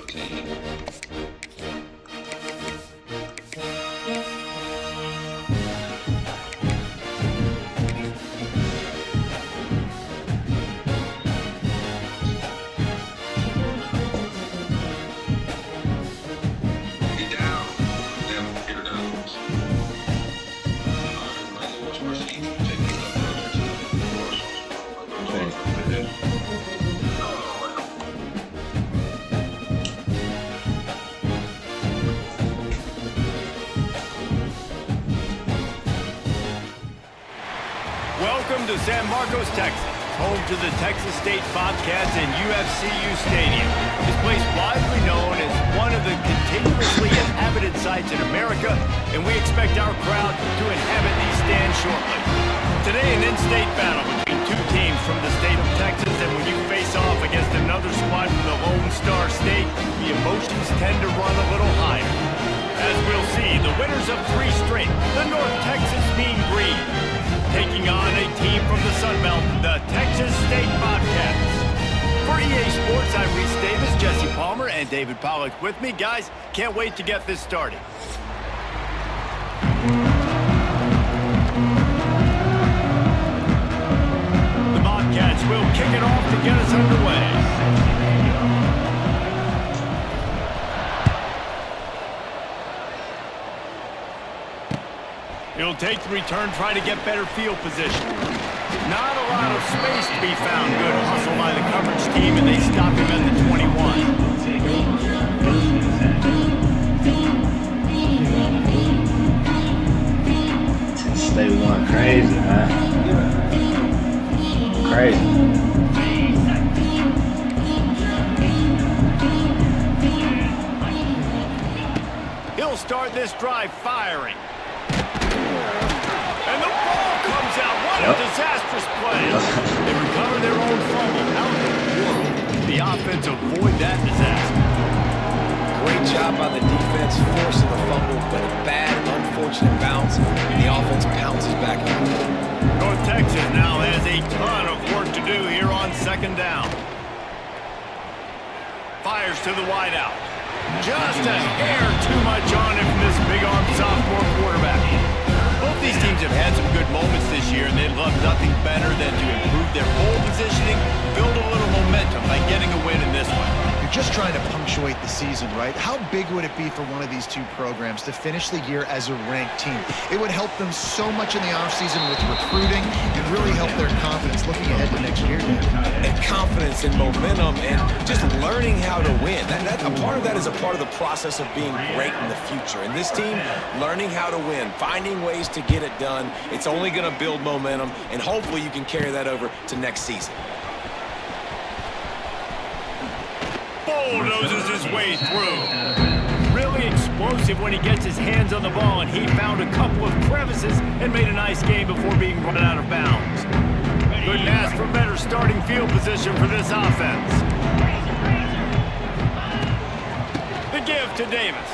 team. Welcome to San Marcos, Texas, home to the Texas State Bobcats and UFCU Stadium. This place widely known as one of the continuously inhabited sites in America, and we expect our crowd to inhabit these stands shortly. Today, an in-state battle between two teams from the state of Texas, and when you face off against another squad from the Lone Star State, the emotions tend to run a little higher. As we'll see, the winners of 3 straight, the North Texas Mean Green, taking on a team from the Sun Belt, the Texas State Bobcats. For EA Sports, I'm Reese Davis, Jesse Palmer, and David Pollock with me. Guys, can't wait to get this started. The Bobcats will kick it off to get us underway. He'll take the return, try to get better field position. Not a lot of space to be found. Good hustle by the coverage team, and they stop him at the 21. They were going crazy, man. Crazy. He'll start this drive firing. And the ball comes out. What a disastrous play. They recover their own fumble. How in the world did the offense avoid that disaster? Great job by the defense, forcing the fumble, but a bad, unfortunate bounce, and the offense pounces back. North Texas now has a ton of work to do here on second down. Fires to the wideout. Just a hair too much on him from this big-arm sophomore quarterback. Both these teams have had some good moments this year, and they'd love nothing better than to improve their bowl positioning, build a little momentum by getting a win in this one. You're just trying to punctuate the season, right? How big would it be for one of these two programs to finish the year as a ranked team? It would help them so much in the offseason with recruiting and really help their confidence looking ahead to next year. And confidence and momentum and just learning how to win. A part of that is a part of the process of being great in the future. And this team, learning how to win, finding ways to get it done. It's only going to build momentum, and hopefully you can carry that over to next season. Bulldozes his way through. Really explosive when he gets his hands on the ball, and he found a couple of crevices and made a nice game before being run out of bounds. Couldn't ask for better starting field position for this offense. The give to Davis.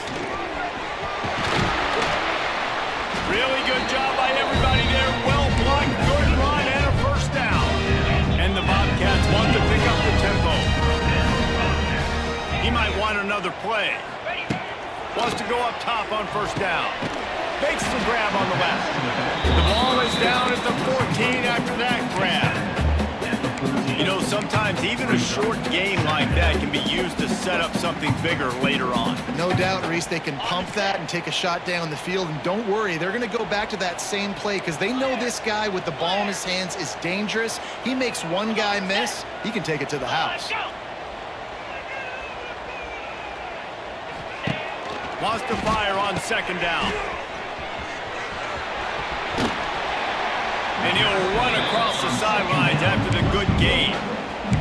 Really good job by everybody there. Well blocked, good run, and a first down. And the Bobcats want to pick up the tempo. He might want another play. Wants to go up top on first down. Makes the grab on the left. The ball is down at the 14 after that grab. You know, sometimes even a short game like that can be used to set up something bigger later on. No doubt, Reese, they can pump that and take a shot down the field. And don't worry, they're going to go back to that same play because they know this guy with the ball in his hands is dangerous. He makes one guy miss, he can take it to the house. Wants to fire on second down. And he'll run across the sidelines after the good gain.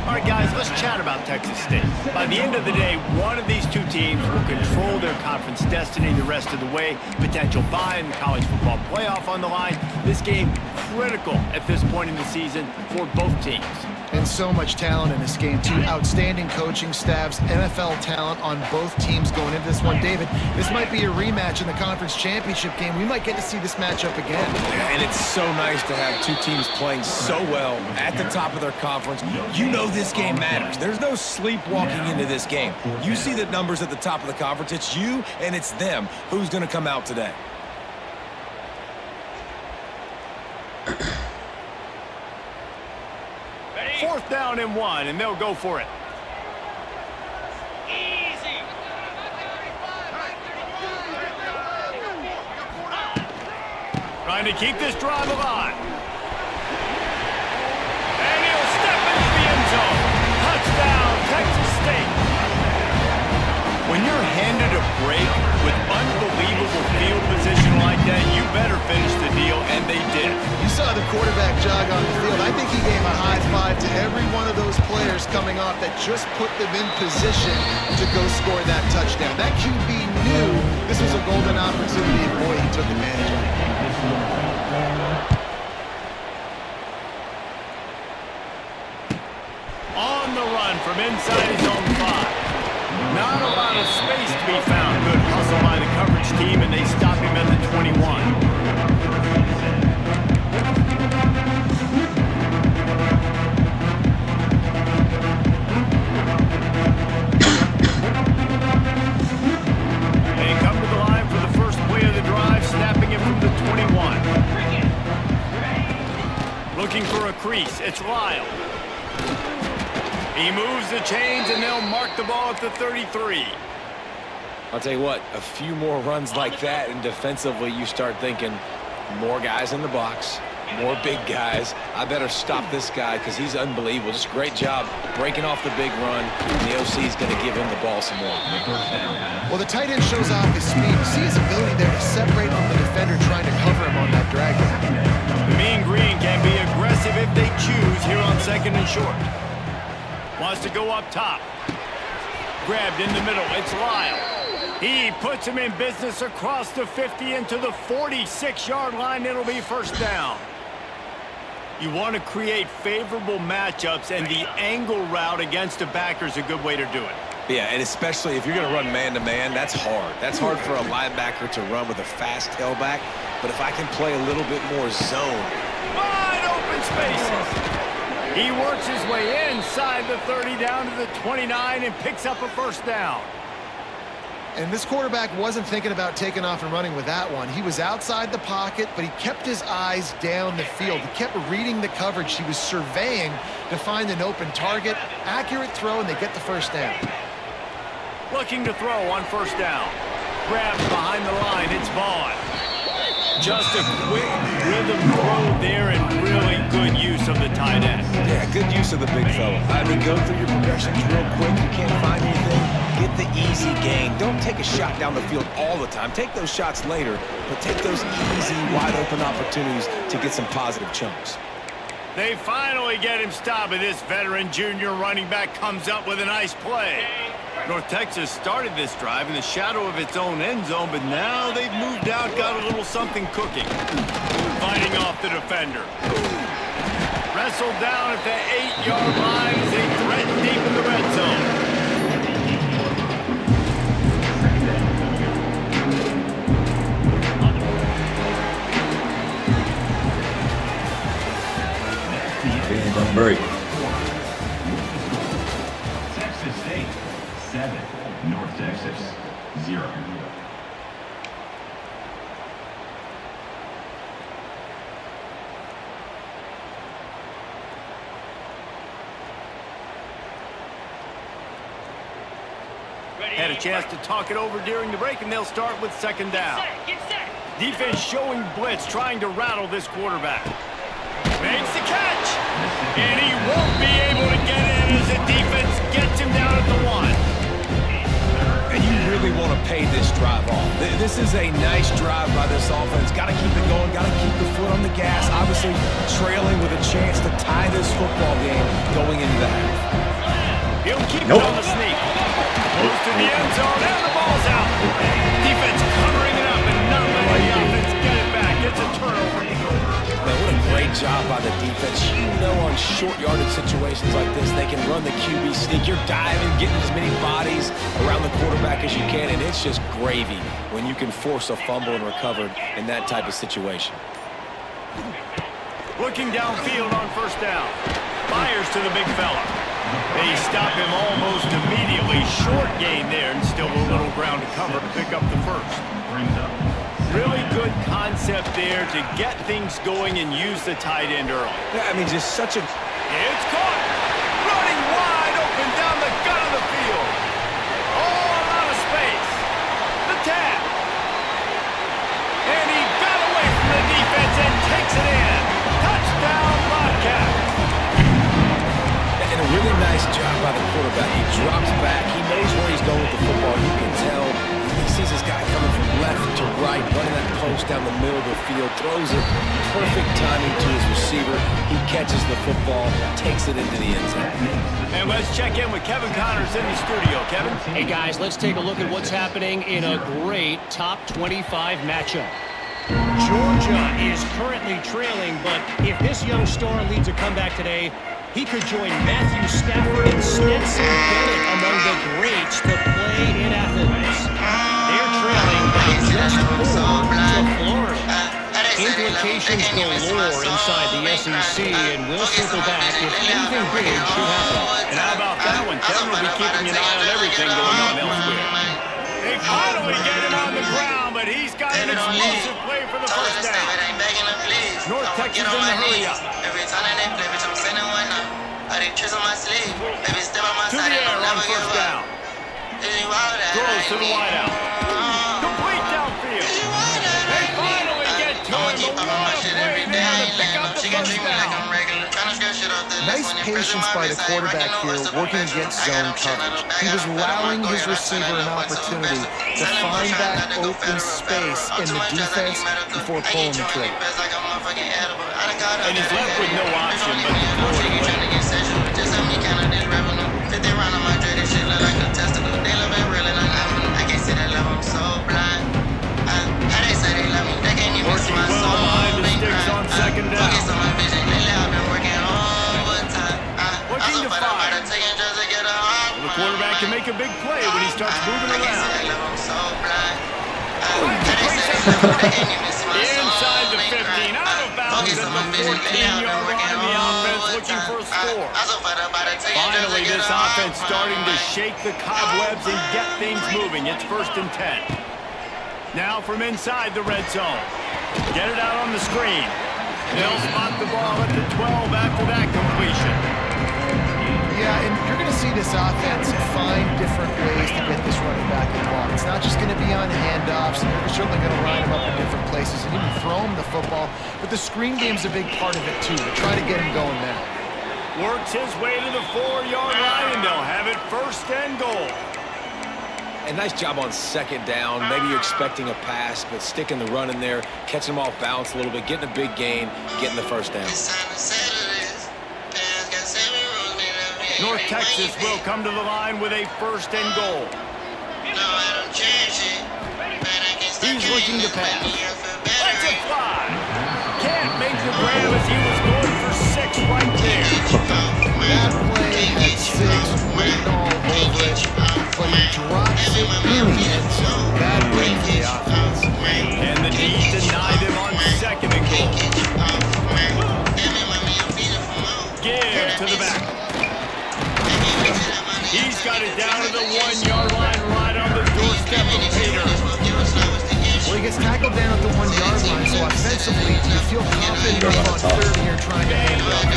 All right, guys, let's chat about Texas State. By the end of the day, one of these two teams will control their conference destiny the rest of the way. Potential bye in the college football playoff on the line. This game critical at this point in the season for both teams. And so much talent in this game, too. Outstanding coaching staffs, NFL talent on both teams going into this one. David, this might be a rematch in the conference championship game. We might get to see this matchup again. And it's so nice to have two teams playing so well at the top of their conference. You know this game matters. There's no sleepwalking into this game. You see the numbers at the top of the conference. It's you and it's them. Who's going to come out today? Fourth down and 1, and they'll go for it. Easy. Trying to keep this drive alive. And he'll step into the end zone. Touchdown, Texas State. When you're handed a break with unbelievable field position like that, you better finish the deal, and they did. You saw the quarterback jog on the field. I think he gave a high five to every one of those players coming off that just put them in position to go score that touchdown. That QB knew this was a golden opportunity, and boy, he took advantage of it. On the run from inside his own 5. Not a lot of space to be found. Good hustle by the coverage team, and they stop him at the 21. They come to the line for the first play of the drive, snapping him from the 21. Looking for a crease. It's Lyle. He moves the chains, and they'll mark the ball at the 33. I'll tell you what, a few more runs like that, and defensively you start thinking more guys in the box, more big guys. I better stop this guy because he's unbelievable. Just a great job breaking off the big run. The OC is going to give him the ball some more. Well, the tight end shows off his speed. You see his ability there to separate from the defender trying to cover him on that drag route. The Mean Green can be aggressive if they choose here on 2nd and short. Wants to go up top. Grabbed in the middle. It's Lyle. He puts him in business across the 50 into the 46-yard line. It'll be first down. You want to create favorable matchups, and the angle route against a backer is a good way to do it. Yeah, and especially if you're going to run man-to-man, that's hard. That's hard for a linebacker to run with a fast tailback. But if I can play a little bit more zone. Wide open spaces. He works his way inside the 30 down to the 29 and picks up a first down. And this quarterback wasn't thinking about taking off and running with that one. He was outside the pocket, but he kept his eyes down the field. He kept reading the coverage. He was surveying to find an open target. Accurate throw, and they get the first down. Looking to throw on first down. Grabbed behind the line. It's Vaughn. Just a quick rhythm throw there and really good use of the tight end. Yeah, good use of the big fella. I mean, go through your progressions real quick. You can't find anything. Get the easy gain. Don't take a shot down the field all the time. Take those shots later, but take those easy, wide-open opportunities to get some positive chunks. They finally get him stopped, and this veteran junior running back comes up with a nice play. North Texas started this drive in the shadow of its own end zone, but now they've moved out, got a little something cooking. Fighting off the defender. Wrestled down at the 8-yard line as they threaten deep in the red zone. Don't break. Texas State 7, North Texas 0. Had a chance to talk it over during the break, and they'll start with second down. Get set. Defense showing blitz, trying to rattle this quarterback. Makes the catch, and he won't be able to get in as the defense gets him down at the 1. And you really want to pay this drive off. This is a nice drive by this offense. Got to keep it going. Got to keep the foot on the gas. Obviously, trailing with a chance to tie this football game going into the half. He'll keep it on the sneak. Goes to the end zone, and the ball's out. Defense covering it up and not letting the offense get it back. It's a turnover. Man, what a great job by the defense. You know, on short yardage situations like this, they can run the QB sneak. You're diving, getting as many bodies around the quarterback as you can, and it's just gravy when you can force a fumble and recover in that type of situation. Looking downfield on first down. Fires to the big fella. They stop him almost immediately. Short gain there, and still a little ground to cover to pick up the first. Really good concept there to get things going and use the tight end early. Yeah, I mean, just such a... It's caught. Running wide open down the gut of the field. All out of space. The tap. And he got away from the defense and takes it in. Touchdown, Bobcats. And a really nice job by the quarterback. He drops back. He knows where he's going with the football. You can tell. He sees this guy coming from left to right, running that post down the middle of the field, throws it, perfect timing to his receiver. He catches the football, takes it into the end zone. And let's check in with Kevin Connors in the studio. Kevin? Hey, guys, let's take a look at what's happening in a great top 25 matchup. Georgia is currently trailing, but if this young star leads a comeback today, he could join Matthew Stafford and Stetson Bennett among the greats to play in Athens. They're trailing by just 4 to Florida. Implications galore inside the SEC, and we'll circle back if anything big should happen. And how about that one? Kevin will be keeping an eye on everything going on elsewhere. They finally get him on the ground, but he's got an explosive play for the first down. North Texas in the hurry-up. To the air on first down. Throws to the wideout. Complete downfield. They finally get to him, but what a play there to pick up the first down. Nice patience by the quarterback here, working against zone coverage. He was allowing his receiver an opportunity to find that open space in the defense before pulling the trigger. And he's left with no option but to throw it away. Working well behind the sticks on second down. Looking to fire. Well, the quarterback can make a big play when he starts moving around. Inside the 15, out of bounds at the 14-yard line. The offense looking for a score. Finally, this offense starting to shake the cobwebs and get things moving. It's 1st and 10. Now from inside the red zone. Get it out on the screen. They'll spot the ball at the 12 after that completion. Yeah, and you're going to see this offense find different ways to get this running back involved. It's not just going to be on handoffs, and you're certainly going to line him up in different places and even throw him the football. But the screen game's a big part of it, too, to try to get him going now. Works his way to the 4-yard line, and they'll have it 1st and goal. And nice job on second down. Maybe you're expecting a pass, but sticking the run in there, catching them off balance a little bit, getting a big gain, getting the first down. North Texas will come to the line with a 1st and goal. He's looking to pass. Let's it fly. Can't make the grab as he was going for 6 right there. That play had 6 written all over it, but he drops it in the end zone. Bad break for the offense. And the D denied him on 2nd and goal. Give to the back. He's got it down to the 1-yard line right on the doorstep of Pater. Well, he gets tackled down at the 1-yard line, so offensively, you feel confident enough on 3rd here trying to hand it off.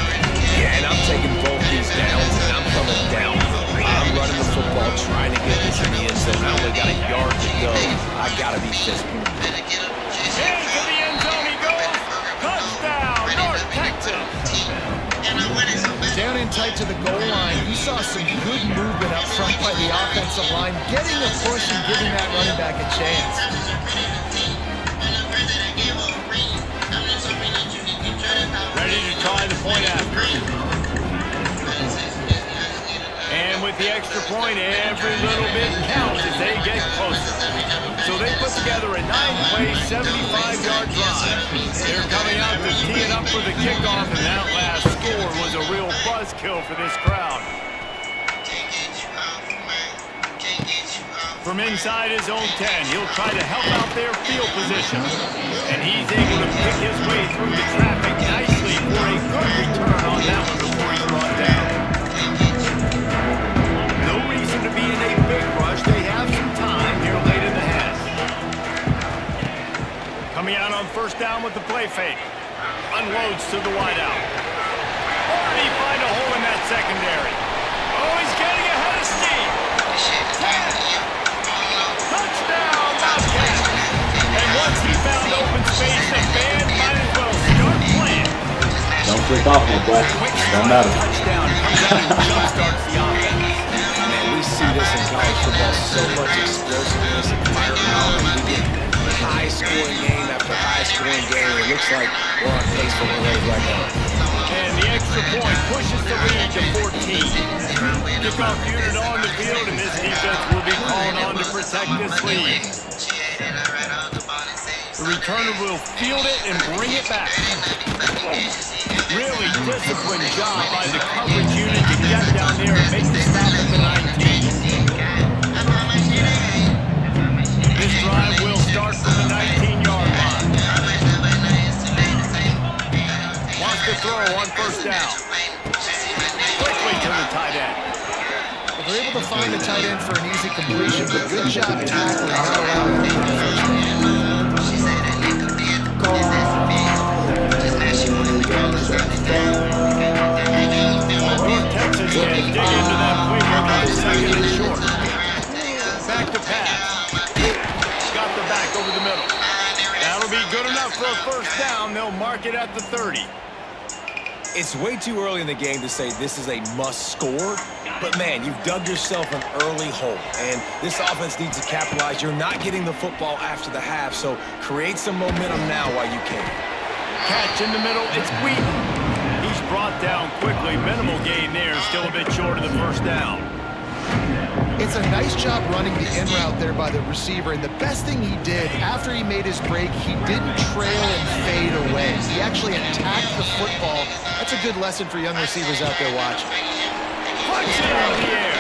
Yeah, and I'm taking both these downs, and I'm coming down. I'm running the football, trying to get this in the end zone. I only got a yard to go. I got to be physical. Into the end zone he goes. Touchdown, North Texas. Down in tight to the goal line, you saw some good movement up front by the offensive line, getting a push and giving that running back a chance. Ready to try the point after. And with the extra point, every little bit counts as they get closer. So So they put together a 9-play, 75-yard drive. They're coming out to tee it up for the kickoff, and that last score was a real buzzkill for this crowd. From inside his own 10, he'll try to help out their field position. And he's able to pick his way through the traffic nicely for a good return on that one before he's brought down. No reason to be in a big rush. They have some time here late in the half. Coming out on first down with the play fake. Unloads to the wideout. Oh, and he find a hole in that secondary. Oh, he's getting ahead of steam. Touchdown, Bobcats! And once he found open space, the band might as well start playing. Don't click off, my boy. Don't matter. Touchdown comes out and jumpstarts the offense. Man, we see this in college football, so much explosiveness and firepower. We get high-scoring game after high-scoring game. It looks like we're on pace for one of those right now. And the extra point pushes the lead to 14. Kickoff unit on the field, and this defense will be called on to protect this lead. The returner will field it and bring it back. Really disciplined job by the coverage unit to get down there and make the stop at the 19. This drive will start from the 19-yard line. Wants to throw on first down. Quickly to the tight end. They're able to find the tight end for an easy completion, but good job tackling, not allowing him to first down. North Texas can dig into that playbook on second and short. Back to pass. Got the back over the middle. That'll be good enough for a first down. They'll mark it at the 30. It's way too early in the game to say this is a must score, but man, you've dug yourself an early hole, and this offense needs to capitalize. You're not getting the football after the half, so create some momentum now while you can. Catch in the middle, it's Wheaton. He's brought down quickly. Minimal gain there, still a bit short of the first down. It's a nice job running the in route there by the receiver, and the best thing he did after he made his break, he didn't trail and fade away. He actually attacked the football. That's a good lesson for young receivers out there watching. Punch it out of the air.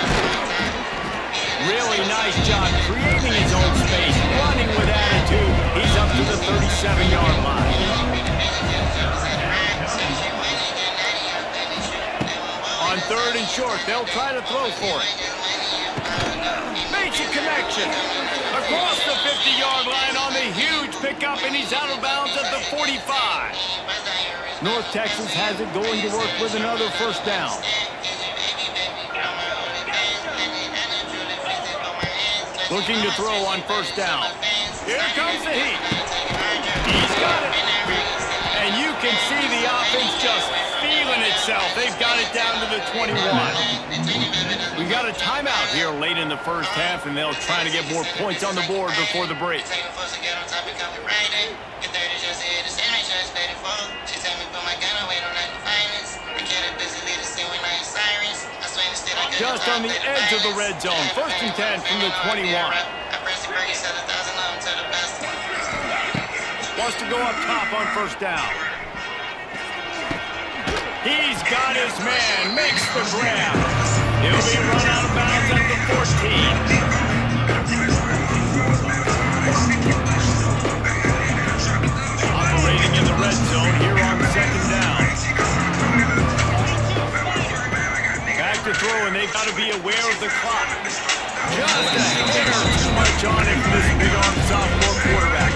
Really nice job creating his own space, running with attitude. He's up to the 37-yard line. On third and short, they'll try to throw for it. Makes a connection. Across the 50-yard line on the huge pickup, and he's out of bounds at the 45. North Texas has it going to work with another first down. Looking to throw on first down. Here comes the heat. He's got it. And you can see the offense just feeling itself. They've got it down to the 21. We've got a timeout here late in the first half, and they'll try to get more points on the board before the break. Just on the edge of the red zone. First and 10 from the 21. Wants to go up top on first down. He's got his man. Makes the grab. He'll be run out of bounds at the 14. Operating in the red zone here on second down. Back to throw, and they've got to be aware of the clock. Just a hair too much on it for this big-armed sophomore quarterback.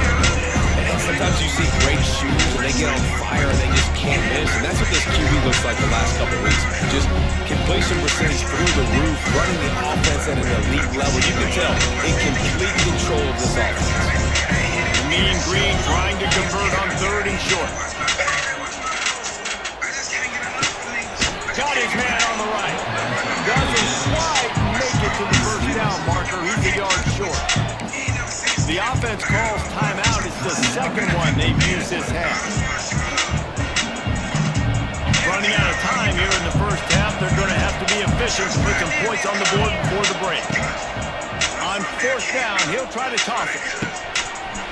And sometimes you see great shooters, and they get on fire, and they just can't miss. And that's what this QB looks like the last couple of weeks. Just completion percentage through the roof, running the offense at an elite level. You can tell in complete control of this offense. Mean Green trying to convert on third and short. Got his man on the right. Doesn't quite make it to the first down marker. He's a yard short. The offense calls timeout. It's the second one they've used this half. Running out of time here in the first half. They're going to have to be efficient to put some points on the board before the break. On fourth down, he'll try to toss it.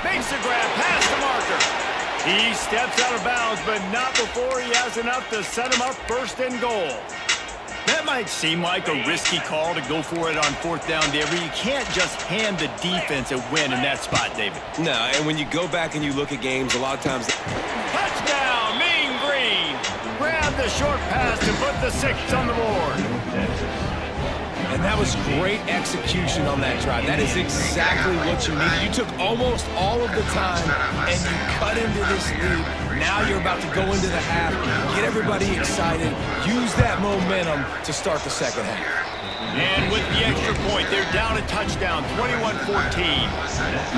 Makes the grab past the marker. He steps out of bounds, but not before he has enough to set him up first and goal. That might seem like a risky call to go for it on fourth down there, but you can't just hand the defense a win in that spot, David. No, and when you go back and you look at games, a lot of times... Touchdown, Mean Green! Grab the short pass to put the 6 on the board. And that was great execution on that drive. That is exactly what you need. You took almost all of the time and you cut into this lead. Now you're about to go into the half, get everybody excited, use that momentum to start the second half. And with the extra point, they're down a touchdown, 21-14.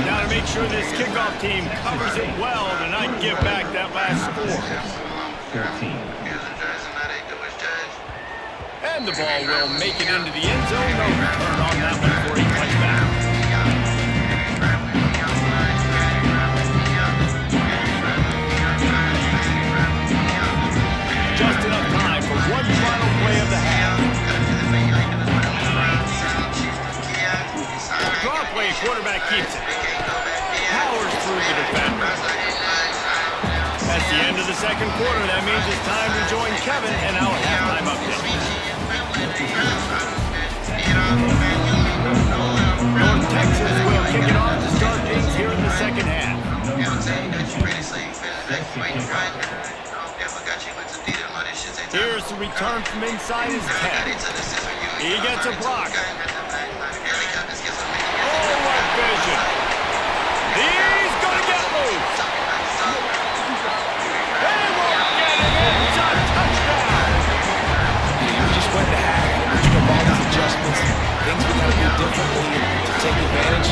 Now to make sure this kickoff team covers it well to not give back that last score. 13. And the ball will make it into the end zone. No return on that one for a touchback. Just enough time for one final play of the half. Draw play, quarterback keeps it. Powers through the defender. That's the end of the second quarter. That means it's time to join Kevin and our halftime update. North Texas will kick it off to start things here in the second half. Here's the return from inside his 10. He gets a block. Oh, what vision. He's going to get loose. They won't get it. It's a touchdown. You just went to half, you know, all these adjustments, things we got to do differently to take advantage.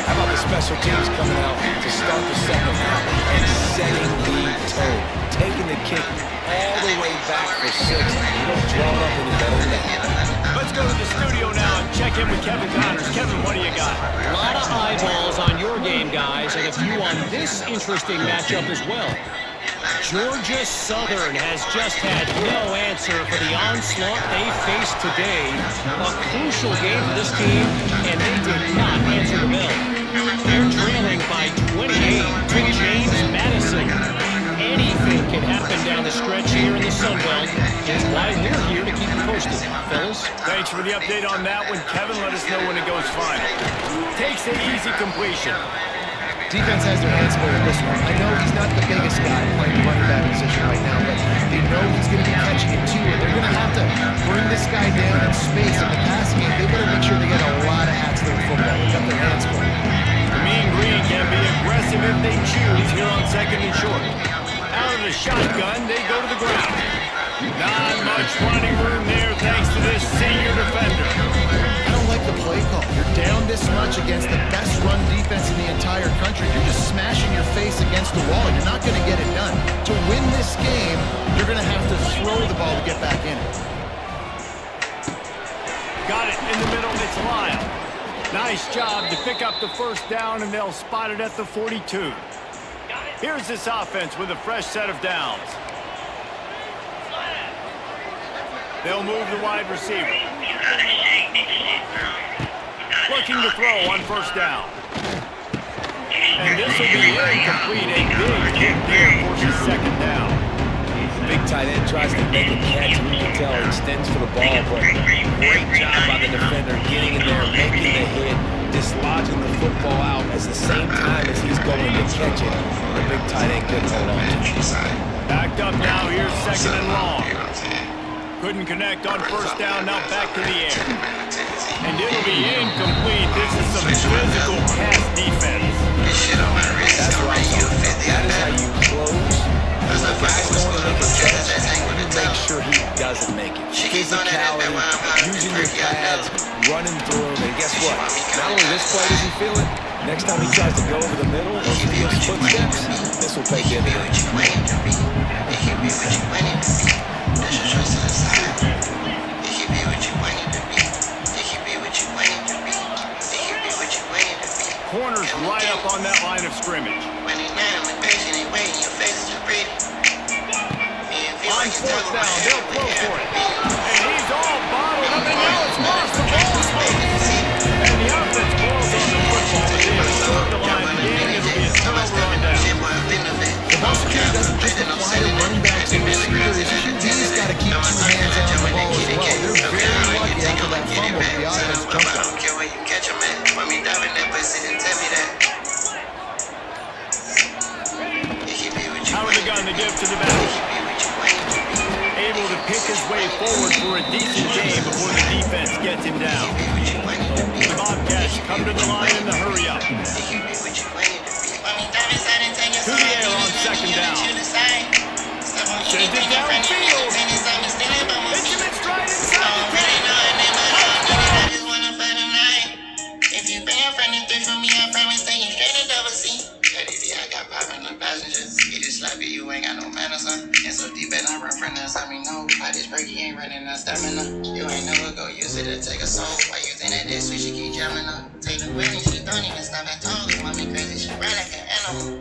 How about the special teams coming out to start the second half and setting the tone, taking the kick all the way back for 6. You don't draw up any better than that. Let's go to the studio now and check in with Kevin Connors. Kevin, what do you got? A lot of eyeballs on your game, guys, and a few on this interesting matchup as well. Georgia Southern has just had no answer for the onslaught they faced today. A crucial game for this team, and they did not answer the bell. They're trailing by 28 to James Madison. Anything can happen down the stretch here in the Sun Belt. It's why we're here to keep you posted, fellas. Thanks for the update on that one. Kevin, let us know when it goes final. Takes an easy completion. Defense has their hands full with this one. I know he's not the biggest guy playing the running back position right now, but they know he's going to be catching it too, and they're going to have to bring this guy down in space in the passing game. They better make sure they get a lot of hats to the football. They got their hands full. The Mean Green can be aggressive if they choose here on second and short. Out of the shotgun, they go to the ground. Not much running room there thanks to this senior defender. I don't like the play call. You're down this much against the best run defense in the entire country. You're just smashing your face against the wall. You're not going to get it done. To win this game, you're going to have to throw the ball to get back in it. Got it in the middle. It's Lyle. Nice job to pick up the first down, and they'll spot it at the 42. Here's this offense with a fresh set of downs. They'll move the wide receiver. Looking to throw on first down. And this will be incomplete. A big hit there forces second down. Big tight end tries to make a catch, and you can tell he extends for the ball, but great job by the defender getting in there, making the hit, dislodging the football out at the same time as he's going to catch it. The big tight end couldn't hold on to it. Backed up now, here's second and long. Couldn't connect on first down, now back to the air. And it'll be incomplete. This is some physical pass defense. That's what I'm talking about. That is how you close. When the guy's going to make a catch, you make sure he doesn't make it. Physicality, using your pads, running through him, and guess what? Not only this play does he feel it, next time he tries to go over the middle or steal footsteps, this will take him in. Corners right up on that line of scrimmage. On fourth down, they'll throw for it. And he's all bottled up, and now it's lost the ball. And the offense balls on the football, but they have short the line of the game. It'll be a come to the line in the hurry up. To the air on second down. Sends it downfield. Benjamin stride inside the 10. If you bring a friend and three from me, I promise that you straight to double C. I got poppin' the passengers. He just sloppy, you ain't got no manners, huh? And so deep and I run from us, I mean, no. I just break, you ain't running out stamina. You ain't never go use it to take a soul. Why you think that this we should keep jamming up? Take the Whitney, she don't even stop at all. Mommy crazy, she ride like an animal.